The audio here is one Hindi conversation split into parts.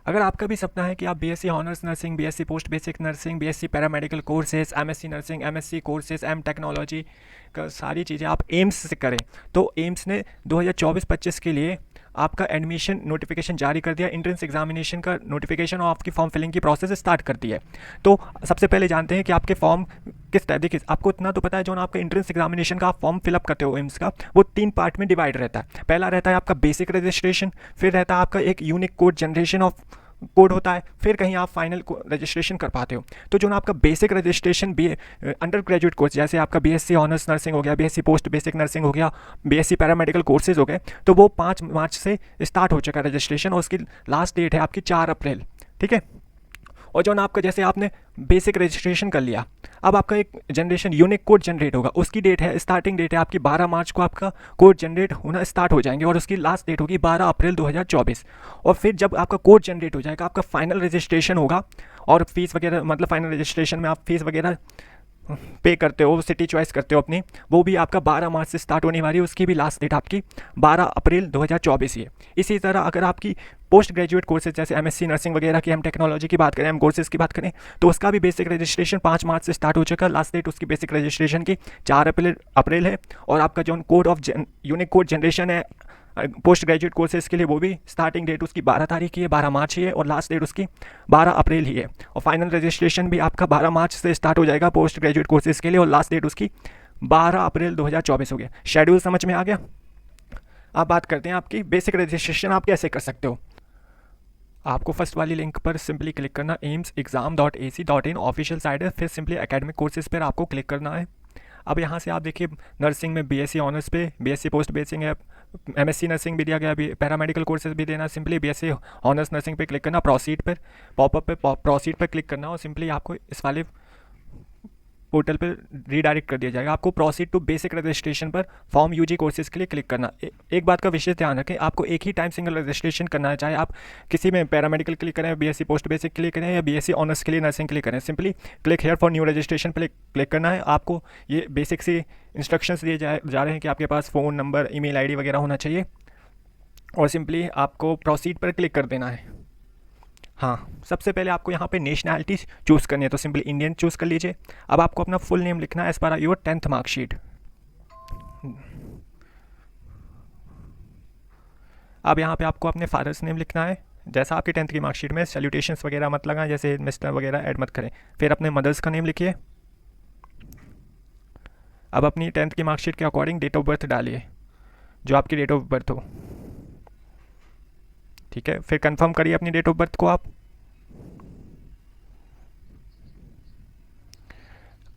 अगर आपका भी सपना है कि आप BSc honours nursing, BSc post basic nursing, BSc paramedical courses, MSc nursing, MSc courses, M technology का सारी चीज़ें आप एम्स से करें, तो एम्स ने 2024-25 के लिए आपका एडमिशन नोटिफिकेशन जारी कर दिया, एंट्रेंस एग्जामिनेशन का नोटिफिकेशन और आपकी फॉर्म फिलिंग की प्रोसेस स्टार्ट कर दी है। तो सबसे पहले जानते हैं कि आपके फॉर्म किस तरह, देखिए आपको इतना तो पता है जो ना आपका एंट्रेंस एग्जामिनेशन का आप फॉर्म फिलअप करते हो एम्स का, वो 3 पार्ट में डिवाइड रहता है। पहला रहता है आपका बेसिक रजिस्ट्रेशन, फिर रहता है आपका एक unique code generation of code होता है, फिर कहीं आप फाइनल रजिस्ट्रेशन कर पाते हो। तो जो ना आपका basic registration be under graduate course, जैसे आपका बीएससी ऑनर्स नर्सिंग हो गया, बीएससी पोस्ट बेसिक नर्सिंग हो गया, बीएससी पैरामेडिकल कोर्सेज हो गए, तो वो 5 मार्च से स्टार्ट हो चुका है रजिस्ट्रेशन, और उसकी लास्ट डेट है आपकी 4 अप्रैल। ठीक है। और जो ना आपका, जैसे आपने बेसिक रजिस्ट्रेशन कर लिया, अब आपका एक जनरेशन यूनिक कोड जनरेट होगा, उसकी डेट है, स्टार्टिंग डेट है आपकी 12 मार्च को आपका कोड जनरेट होना स्टार्ट हो जाएंगे, और उसकी लास्ट डेट होगी 12 अप्रैल 2024। और फिर जब आपका कोड जनरेट हो जाएगा, आपका फाइनल रजिस्ट्रेशन होगा, और फीस वगैरह, मतलब फाइनल रजिस्ट्रेशन में आप फीस वगैरह पे करते हो, सिटी चॉइस करते हो अपनी, वो भी आपका 12 मार्च से स्टार्ट होने वाली है, उसकी भी लास्ट डेट आपकी 12 अप्रैल 2024 ही है। इसी तरह अगर आपकी पोस्ट ग्रेजुएट कोर्सेज जैसे एमएससी नर्सिंग वगैरह की, हम टेक्नोलॉजी की बात करें, हम कोर्सेज की बात करें, तो उसका भी बेसिक रजिस्ट्रेशन 5 मार्च से स्टार्ट हो चुका है, लास्ट डेट उसकी बेसिक रजिस्ट्रेशन की 4 अप्रैल है। और आपका जो code of unique code generation है पोस्ट ग्रेजुएट कोर्सेज के लिए, वो भी स्टार्टिंग डेट उसकी 12 तारीख की है, 12 मार्च ही है, और लास्ट डेट उसकी 12 अप्रैल ही है। और फाइनल रजिस्ट्रेशन भी आपका 12 मार्च से स्टार्ट हो जाएगा पोस्ट ग्रेजुएट कोर्सेज के लिए, और लास्ट डेट उसकी 12 अप्रैल 2024 हो गया। शेड्यूल समझ में आ गया। अब बात करते हैं आपकी बेसिक रजिस्ट्रेशन आप कैसे कर सकते हो। आपको फर्स्ट वाली लिंक पर सिंपली क्लिक करना, aimsexam.ac.in ऑफिशियल साइट है, फिर सिंपली एकेडमिक कोर्सेज पर आपको क्लिक करना है। अब यहाँ से आप देखिए नर्सिंग में बीएससी ऑनर्स पे, बीएससी पोस्ट बेसिक है, एमएससी नर्सिंग भी दिया गया, अभी पैरामेडिकल कोर्सेज भी देना, सिंपली बीएससी ऑनर्स नर्सिंग पे क्लिक करना, प्रोसीड पर पॉपअप पे प्रोसीड पर क्लिक करना, और सिंपली आपको इस वाले पोर्टल पर रीडायरेक्ट कर दिया जाएगा। आपको प्रोसीड टू बेसिक रजिस्ट्रेशन पर फॉर्म यूजी कोर्सेज के लिए क्लिक करना। एक बात का विशेष ध्यान रखें, आपको एक ही टाइम सिंगल रजिस्ट्रेशन करना है, चाहे आप किसी में पैरामेडिकल के लिए करें, बीएससी पोस्ट बेसिक के लिए करें, या बीएससी ऑनर्स के लिए नर्सिंग के लिए करें। Simply click here for new registration पर क्लिक करना है। आपको ये बेसिक सी इंस्ट्रक्शंस दिए जा रहे हैं कि आपके पास फ़ोन नंबर, ईमेल आईडी वगैरह होना चाहिए, और सिंपली आपको प्रोसीड पर क्लिक कर देना है। हाँ, सबसे पहले आपको यहाँ पे नेशनैलिटी चूज़ करनी है, तो सिंपली इंडियन चूज़ कर लीजिए। अब आपको अपना फुल नेम लिखना है as per your 10th marksheet. अब यहाँ पे आपको अपने फादर्स नेम लिखना है, जैसा आपकी 10th की मार्कशीट में। सैल्यूटेशंस वगैरह मत लगाएं, जैसे मिस्टर वगैरह ऐड मत करें। फिर अपने मदर्स का नेम लिखिए। अब अपनी 10th की मार्कशीट के अकॉर्डिंग डेट ऑफ बर्थ डालिए, जो आपकी डेट ऑफ बर्थ हो। ठीक है, फिर कंफर्म करिए अपनी डेट ऑफ बर्थ को आप।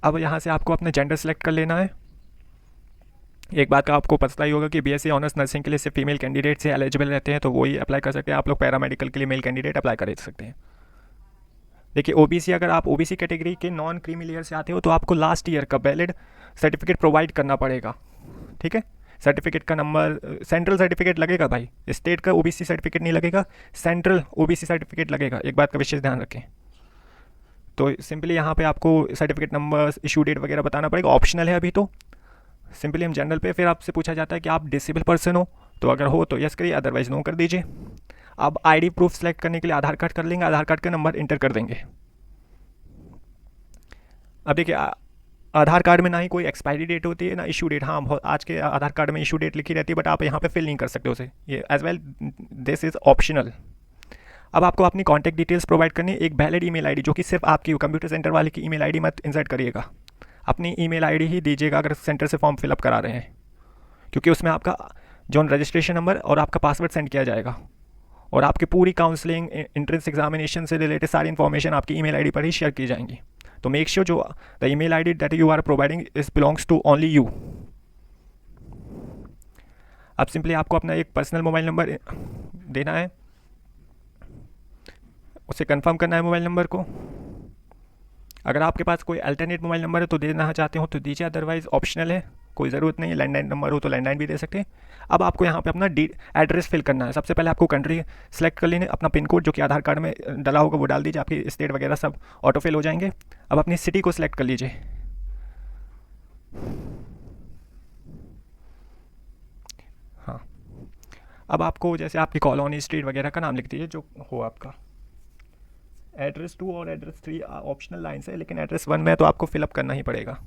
अब यहाँ से आपको अपना जेंडर सेलेक्ट कर लेना है। एक बात का आपको पता ही होगा कि बीएससी ऑनर्स नर्सिंग के लिए सिर्फ फीमेल कैंडिडेट से एलिजिबल रहते हैं, तो वही अप्लाई कर सकते हैं। आप लोग पैरामेडिकल के लिए मेल कैंडिडेट अप्लाई कर सकते हैं। देखिए ओबीसी, अगर आप ओबीसी कैटेगरी के नॉन क्रीमी लेयर से आते हो, तो आपको लास्ट ईयर का वैलिड सर्टिफिकेट प्रोवाइड करना पड़ेगा। ठीक है, सर्टिफिकेट का नंबर, सेंट्रल सर्टिफिकेट लगेगा भाई, स्टेट का ओबीसी सर्टिफिकेट नहीं लगेगा, सेंट्रल ओबीसी सर्टिफिकेट लगेगा। एक बात का विशेष ध्यान रखें। तो सिंपली यहाँ पे आपको सर्टिफिकेट नंबर, इशू डेट वगैरह बताना पड़ेगा, ऑप्शनल है अभी तो। सिंपली हम जनरल पे, फिर आपसे पूछा जाता है कि आप डिसेबल पर्सन हो, तो अगर हो तो यस करिए, अदरवाइज नो कर दीजिए। अब आईडी प्रूफ सेलेक्ट करने के लिए आधार कार्ड कर लेंगे, आधार कार्ड का नंबर इंटर कर देंगे। अब देखिए आधार कार्ड में ना ही कोई एक्सपायरी डेट होती है ना इशू डेट। हाँ, बहुत आज के आधार कार्ड में इशू डेट लिखी रहती है, बट आप यहाँ पे फिल नहीं कर सकते उसे, ये as well this is optional. अब आपको अपनी कॉन्टैक्ट डिटेल्स प्रोवाइड करनी है, एक वैलिड ईमेल आईडी, जो कि सिर्फ आपकी हो, कंप्यूटर सेंटर वाले की ईमेल आईडी मत इंसर्ट करिएगा, अपनी ईमेल आईडी ही दीजिएगा अगर सेंटर से फॉर्म फिलअप करा रहे हैं, क्योंकि उसमें आपका जो रजिस्ट्रेशन नंबर और आपका पासवर्ड सेंड किया जाएगा, और आपकी पूरी काउंसलिंग, एंट्रेंस एग्जामिनेशन से रिलेटेड सारी इन्फॉर्मेशन आपकी ईमेल आईडी पर ही शेयर की जाएंगी। तो मेक श्योर जो the email ID that you are providing is belongs to only you. अब सिंपली आपको अपना एक पर्सनल मोबाइल नंबर देना है, उसे कंफर्म करना है मोबाइल नंबर को। अगर आपके पास कोई अल्टरनेट मोबाइल नंबर है तो देना चाहते हो तो दीजिए, अदरवाइज ऑप्शनल है, कोई ज़रूरत नहीं है। लैंडलाइन नंबर हो तो लैंडलाइन भी दे सकते हैं। अब आपको यहाँ पे अपना एड्रेस फिल करना है। सबसे पहले आपको कंट्री सेलेक्ट कर लेने, अपना पिन कोड जो कि आधार कार्ड में डला होगा वो डाल दीजिए, आपकी स्टेट वगैरह सब ऑटो फिल हो जाएंगे। अब अपनी सिटी को सिलेक्ट कर लीजिए। हाँ, अब आपको जैसे आपकी कॉलोनी, स्ट्रीट वगैरह का नाम लिख दीजिए जो हो आपका। एड्रेस 2 और एड्रेस 3 ऑप्शनल लाइन्स है, लेकिन एड्रेस 1 में तो आपको फिलअप करना ही पड़ेगा।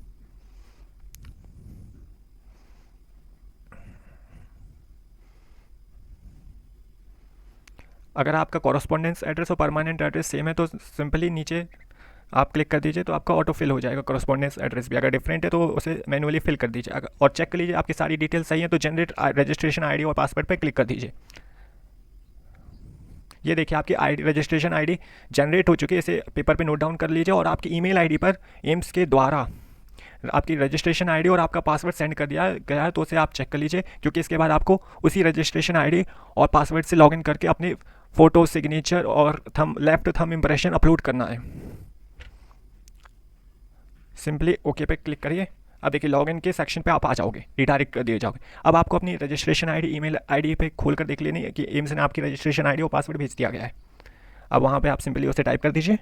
अगर आपका कॉरस्पॉन्डेंस एड्रेस और परमानेंट एड्रेस सेम है तो सिंपली नीचे आप क्लिक कर दीजिए तो आपका ऑटो फिल हो जाएगा कॉरस्पॉन्डेंस एड्रेस भी। अगर डिफरेंट है तो उसे मैनुअली फिल कर दीजिए। अगर और चेक कर लीजिए आपकी सारी डिटेल सही है तो जनरेट रजिस्ट्रेशन आईडी और पासवर्ड पर क्लिक कर दीजिए। ये देखिए आपकी आईडी रजिस्ट्रेशन आईडी जनरेट हो चुकी है, इसे पेपर पे नोट डाउन कर लीजिए और आपकी ईमेल आईडी पर एम्स के द्वारा आपकी रजिस्ट्रेशन आईडी और आपका पासवर्ड सेंड कर दिया गया है, तो उसे आप चेक कर लीजिए, क्योंकि इसके बाद आपको उसी रजिस्ट्रेशन आईडी और पासवर्ड से लॉगिन करके अपनी फ़ोटो, सिग्नेचर और लेफ्ट थंब इम्प्रेशन अपलोड करना है। सिंपली ओके पे क्लिक करिए। अब देखिए लॉगिन के सेक्शन पे आप आ जाओगे, रिडायरेक्ट कर दिए जाओगे। अब आपको अपनी रजिस्ट्रेशन आईडी ईमेल आईडी पे खोल कर देख लेनी है कि एम्स ने आपकी रजिस्ट्रेशन आईडी और पासवर्ड भेज दिया गया है। अब वहाँ पे आप सिंपली उसे टाइप कर दीजिए।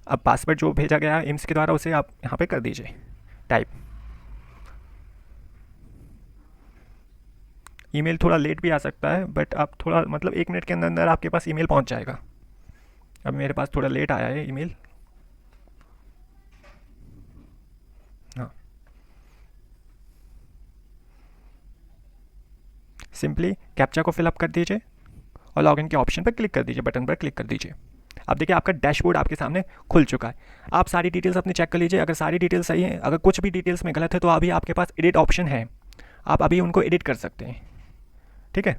अब पासवर्ड जो भेजा गया है एम्स के द्वारा उसे आप यहाँ पे कर दीजिए टाइप। ईमेल थोड़ा लेट भी आ सकता है, बट आप थोड़ा मतलब 1 मिनट के अंदर अंदर आपके पास ईमेल पहुँच जाएगा। अब मेरे पास थोड़ा लेट आया है ईमेल। हाँ, सिंपली कैप्चा को फिलअप कर दीजिए और लॉगिन के ऑप्शन पर क्लिक कर दीजिए, बटन पर क्लिक कर दीजिए। अब देखिए आपका डैशबोर्ड आपके सामने खुल चुका है। आप सारी डिटेल्स अपनी चेक कर लीजिए। अगर सारी डिटेल्स सही है, अगर कुछ भी डिटेल्स में गलत है तो अभी आपके पास एडिट ऑप्शन है, आप अभी उनको एडिट कर सकते हैं। ठीक है,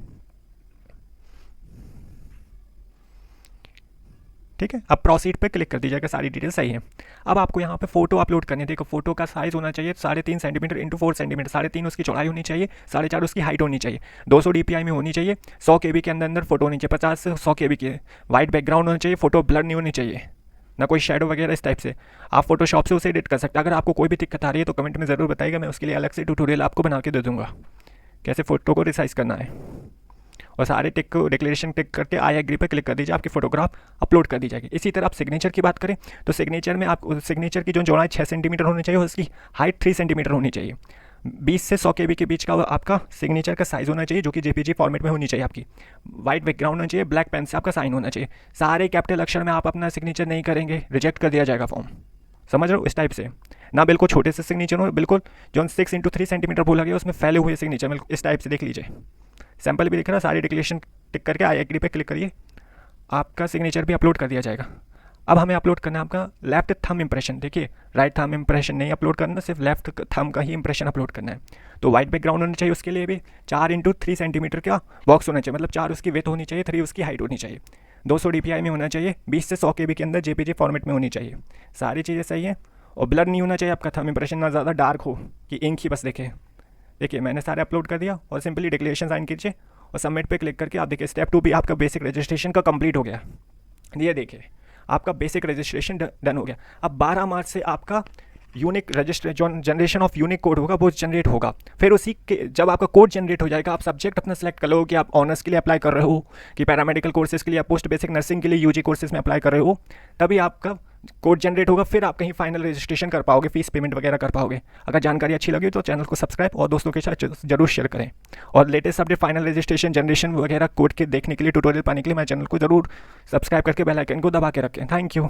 ठीक है। अब प्रोसीड पे क्लिक कर दीजिएगा, सारी डिटेल सही है। अब आपको यहाँ पे फोटो अपलोड करनी है। देखो फोटो का साइज़ होना चाहिए 3.5 सेंटीमीटर इंटू 4 सेंटीमीटर, 3.5 उसकी चौड़ाई होनी चाहिए, 4.5 उसकी हाइट होनी चाहिए, 200 DPI में होनी चाहिए, 100 KB के अंदर अंदर फोटो होनी चाहिए, 50 से 100 KB की वाइट बैकग्राउंड होना चाहिए, फोटो ब्लर नहीं होनी चाहिए, ना कोई शेडो वगैरह इस टाइप से। आप फोटोशॉप से उसे एडिट कर सकते हैं। अगर आपको कोई भी दिक्कत आ रही है तो कमेंट में ज़रूर बताइएगा, मैं उसके लिए अलग से ट्यूटोरियल आपको बना के दे दूँगा कैसे फ़ोटो को रिसाइज़ करना है। और सारे टिक को डिक्लेरेशन टिक करके आई एग्री पर क्लिक कर दीजिए, आपकी फोटोग्राफ अपलोड कर दी जाएगी। इसी तरह आप सिग्नेचर की बात करें तो सिग्नेचर में आप सिग्नेचर की जो चौड़ाई 6 सेंटीमीटर होनी चाहिए, उसकी हाइट 3 सेंटीमीटर होनी चाहिए। 20 से 100 KB के बीच का आपका सिग्नेचर का साइज़ होना चाहिए, जो कि JPG फॉर्मेट में होनी चाहिए। आपकी वाइट बैकग्राउंड होना चाहिए, ब्लैक पेन से आपका साइन होना चाहिए। सारे कैपिटल अक्षर में आप अपना सिग्नेचर नहीं करेंगे, रिजेक्ट कर दिया जाएगा फॉर्म। समझ रहे हो, इस टाइप से ना बिल्कुल छोटे से सिग्नेचर हो, बिल्कुल जो 6 इंटू 3 सेंटीमीटर बोला गया उसमें फैले हुए सिग्नेचर, बिल्कुल इस टाइप से देख लीजिए। सैंपल भी दिख रहा है। सारी डिक्लेरेशन टिक करके आई एग्री पे क्लिक करिए, आपका सिग्नेचर भी अपलोड कर दिया जाएगा। अब हमें अपलोड करना है आपका लेफ्ट थंब इंप्रेशन। देखिए राइट थंब इंप्रेशन नहीं अपलोड करना, सिर्फ लेफ्ट थंब का ही इंप्रेशन अपलोड करना है। तो वाइट बैकग्राउंड होना चाहिए, उसके लिए भी 4 इंटू 3 सेंटीमीटर का बॉक्स होना चाहिए, मतलब 4 उसकी विड्थ होनी चाहिए, 3 उसकी हाइट होनी चाहिए, 200 DPI में होना चाहिए, 20 से 100 KB के अंदर JPG फॉर्मेट में होनी चाहिए। सारी चीज़ें सही है। और ब्लर नहीं होना चाहिए आपका थंब इंप्रेशन, ना ज़्यादा डार्क हो कि इंक ही बस देखे। देखिए मैंने सारे अपलोड कर दिया और सिंपली डिक्लेरेशन साइन कीजिए और सबमिट पे क्लिक करके आप देखिए स्टेप 2 भी आपका बेसिक रजिस्ट्रेशन का कंप्लीट हो गया। ये देखिए आपका बेसिक रजिस्ट्रेशन डन हो गया। अब 12 मार्च से आपका unique registration generation of unique code होगा, वो जनरेट होगा। फिर उसी के जब आपका कोड जनरेट हो जाएगा, आप सब्जेक्ट अपना सेलेक्ट कर लो कि आप ऑनर्स के लिए अप्लाई कर रहे हो, कि पैरामेडिकल कोर्सेज के लिए, पोस्ट बेसिक नर्सिंग के लिए UG कोर्सेज में अप्लाई कर रहे हो, तभी आपका कोड जनरेट होगा। फिर आप कहीं फाइनल रजिस्ट्रेशन कर पाओगे, फीस पेमेंट वगैरह कर पाओगे। अगर जानकारी अच्छी लगी तो चैनल को सब्सक्राइब और दोस्तों के साथ जरूर शेयर करें। और latest update final registration generation वगैरह कोड के देखने के लिए, ट्यूटोरियल पाने के लिए मेरे चैनल को जरूर सब्सक्राइब करके बेल आइकन को दबा के रखें। Thank you.